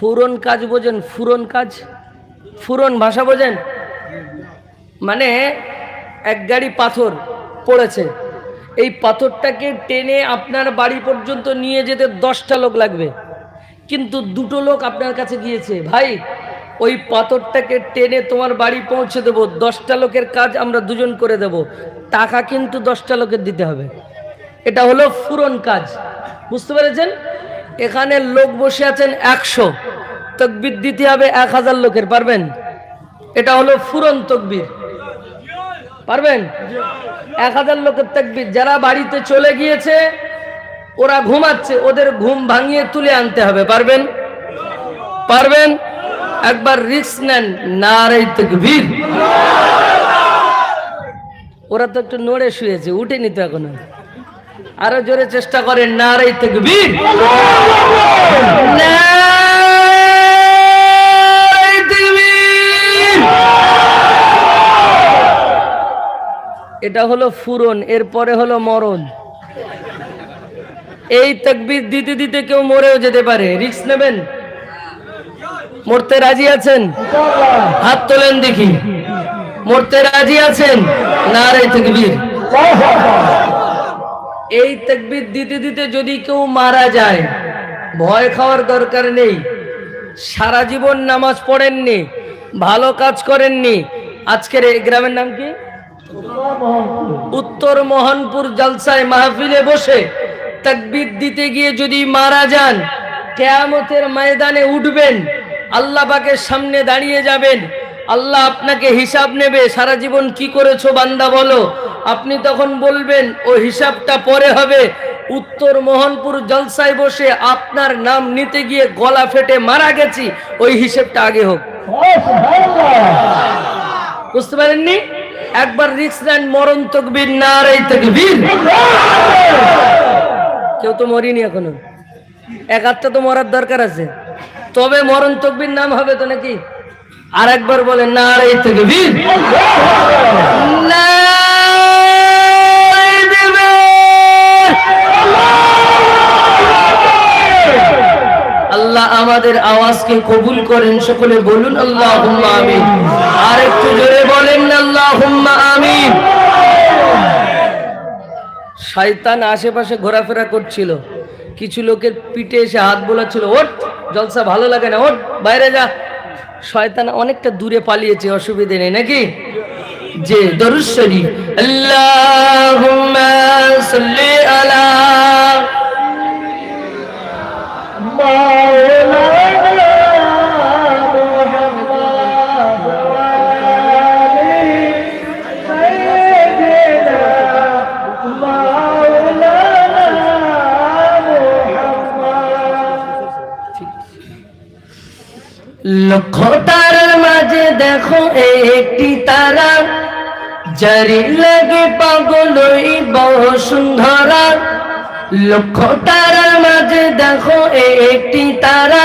ফুরন কাজ বোঝেন? ফুরন কাজ, ফুরন ভাষা বোঝেন? মানে এক গাড়ি পাথর পড়েছে, এই পাথরটাকে টেনে আপনার বাড়ি পর্যন্ত নিয়ে যেতে 10টা লোক লাগবে, কিন্তু 2টো লোক আপনার কাছে গিয়েছে, ভাই ওই পাথরটাকে টেনে তোমার বাড়ি পৌঁছে দেবো, 10টা লোকের কাজ আমরা 2জন করে দেব, টাকা কিন্তু 10টা লোকের দিতে হবে। এটা হলো ফুরন কাজ, বুঝতে পেরেছেন? এখানে লোক বসে আছেন 100, তাকবীর দিতে হবে 1000 লোকের, পারবেন? এটা হলো ফুরন তাকবীর, পারবেন? 1000 লোকের তাকবীর। যারা বাড়িতে চলে গিয়েছে, ওরা ঘুমাচ্ছে, ওদের ঘুম ভাঙিয়ে তুলে আনতে হবে, পারবেন? পারবেন? একবার রিস্ক নেন, নারে তাকবীর। ওরা তো একটু নড়ে শুয়েছে, উঠেনি তো এখনো, আরো জোরে চেষ্টা করেন, নারে তাকবীর। এটা হলো ফুরন, এরপরে হলো মরণ। এই তাকবীর দিতে দিতে কেউ মরেও যেতে পারে, রিস্ক নেবেন? মরতে রাজি আছেন? হাত তোলেন দেখি, মরতে রাজি আছেন? নারে তাকবীর। এই তাকবীর দিতে দিতে যদি কেউ মারা যায়, ভয় খাওয়ার দরকার নেই। সারা জীবন নামাজ পড়েননি, ভালো কাজ করেননি, আজকের এই গ্রামের নাম কি? উত্তর মোহনপুর জলসায় মাহফিলে বসে তাকবীর দিতে গিয়ে যদি মারা যান, কিয়ামতের ময়দানে উঠবেন, আল্লাহ পাকের সামনে দাঁড়িয়ে যাবেন, আল্লাহ আপনাকে হিসাব নেবে, সারা জীবন কি করেছো বান্দা বলো। আপনি তখন বলবেন ও হিসাবটা পরে হবে, উত্তর মোহনপুর জলসায় বসে আপনার নাম নিতে গিয়ে গলা ফেটে মারা গেছি, ওই হিসাবটা আগে হোক। বুঝতে পারেননি? একবার রিস্ক নেন, মরণ তাকবীর, নারে তাকবীর। কেউ তো মরিনি এখনো, 1-8টা তো মরার দরকার আছে, তবে মরণ তাকবীর নাম হবে তো নাকি? আর একবার বলেন, নারে তাকবীর। আল্লাহ আমাদের আওয়াজকে কবুল করেন, সকলে বলুন আল্লাহুম্মা আমিন। আর একটু জোরে বলেন আল্লাহুম্মা আমিন। শয়তান আশেপাশে ঘোরাফেরা করছিল, কিছু লোকের পিঠে এসে হাত বোলাচ্ছিল, ওঠ জলসা ভালো লাগে না, ওঠ বাইরে যা। শয়তান অনেকটা দূরে পালিয়েছে, অসুবিধে নেই নাকি? যে দরুদ শরীফ, আল্লাহুম্মা সাল্লি আলা লক্ষ তারার মাঝে দেখো একটি তারা, জারি লাগে পাগল ওই বসুন্ধরা। লক্ষ তারার মাঝে দেখো একটি তারা,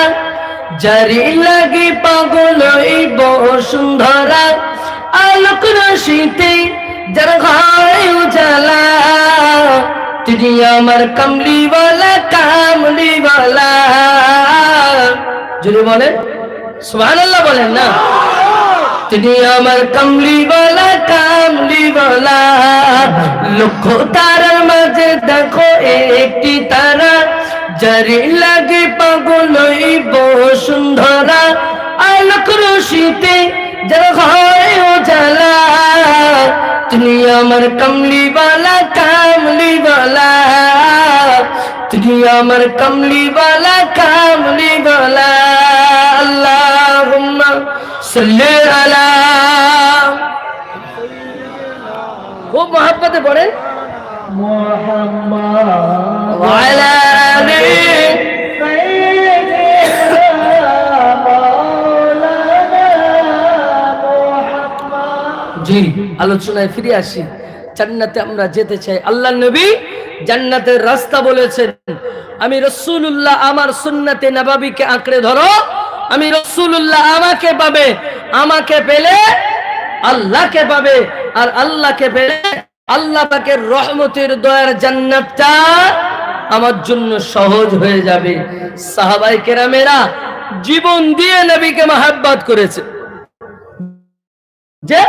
জারি লাগে পাগল ওই বসুন্ধরা। আলোক রশিতে যার ঘরে উজালা, তিনি আমার কামলিওয়ালা কামলিওয়ালা। যদি বলেন সুবহানাল্লাহ, বলেন না? তিনি আমার কামলিওয়ালা কামলিওয়ালা। লক্ষ তারার মাঝে দেখো একটি তারা, জারি লাগে পাগল ওই বসুন্ধরা। আলোক রশিতে যার ঘরে উজালা, তিনি আমার কামলিওয়ালা কামলিওয়ালা। তিনি আমার কামলিওয়ালা কামলিওয়ালা। আল্লাহুম্মা সাল্লি আলা, খুব মহব্বতে পড়েন, মুহাম্মদ ওয়া আলা আলিহি জি। আলোচনায় ফিরে আসি, জান্নাতে আমরা যেতে চাই। আল্লাহ নবী জান্নাতের রাস্তা বলেছেন, আমি রাসূলুল্লাহ আমার সুন্নতে নববীকে আঁকড়ে ধরো, আমি রাসূলুল্লাহ আমাকে পাবে, আমাকে পেলে আল্লাহকে পাবে, আর আল্লাহকে পেলে আল্লাহ পাকের রহমতের দয়ার জান্নাতটা আমার জন্য সহজ হয়ে যাবে। সাহাবায়ে কেরামেরা জীবন দিয়ে নবীকে মহব্বত করেছে, যে